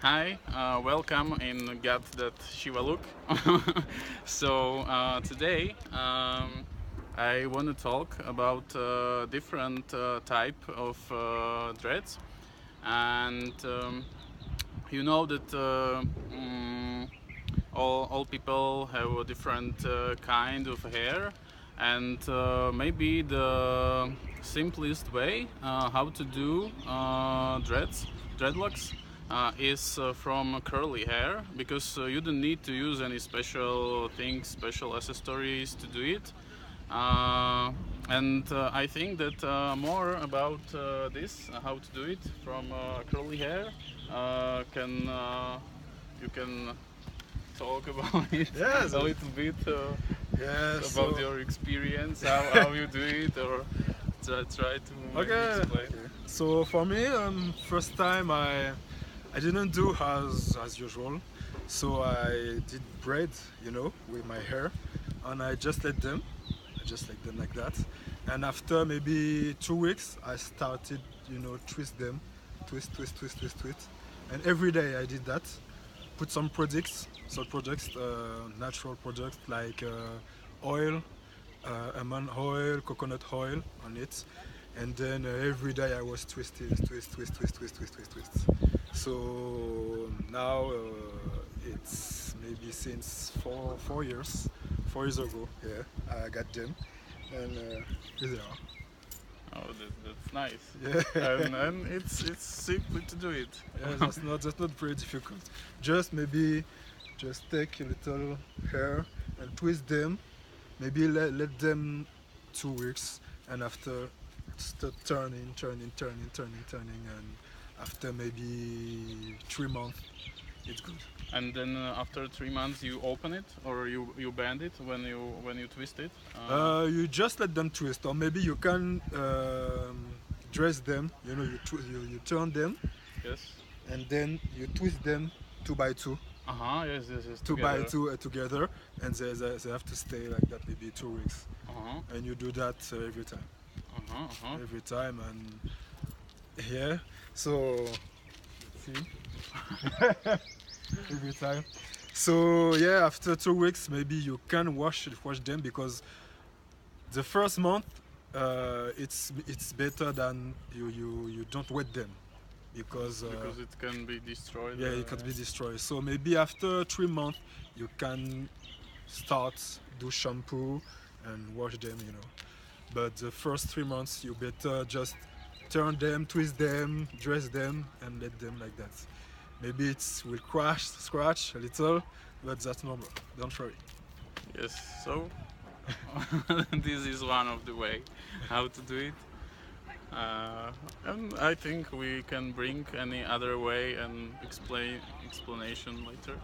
Hi, welcome in Got That Shiva look. Today I want to talk about different type of dreads, and you know that all people have a different kind of hair, and maybe the simplest way how to do dreadlocks is from curly hair, because you don't need to use any special things, special accessories to do it. And I think that more about this, how to do it from curly hair, can you can talk about it Yes, a little bit yeah. about So your experience, how you do it, or try to make me okay, explain. okay. So for me, first time I didn't do as usual. So I did braid, with my hair, and I just let them like that. And after maybe 2 weeks, I started, twist them, twist, and every day I did that. Put some products, natural products like oil, almond oil, coconut oil on it, and then every day I was twisting, twist. So now it's maybe since 4 years, 4 years ago. Yeah, I got them, and here they are. Oh, that's nice, Yeah, and it's simple to do it. yeah, that's not very difficult. Just maybe just take a little hair and twist them. Maybe let them 2 weeks, and after start turning, and after maybe 3 months, it's good. And then after 3 months, you open it, or you bend it when you twist it. You just let them twist, or maybe you can dress them. You turn them, Yes. and then you twist them two by two, Uh huh. Yes, yes, yes. two by Together. two together, and they have to stay like that maybe 2 weeks. Uh huh. And you do that every time, Uh huh. Uh huh. and yeah. So let's see, every time. So yeah, after 2 weeks, maybe you can wash them, because the first month it's better than you don't wet them, because Because it can be destroyed. yeah, it could be destroyed. So maybe after 3 months you can start do shampoo and wash them. But the first 3 months you better just turn them, twist them, dress them, and let them like that. Maybe it will scratch a little, but that's normal. Don't worry. Yes. So this is one of the way how to do it. And I think we can bring any other way and explanation later.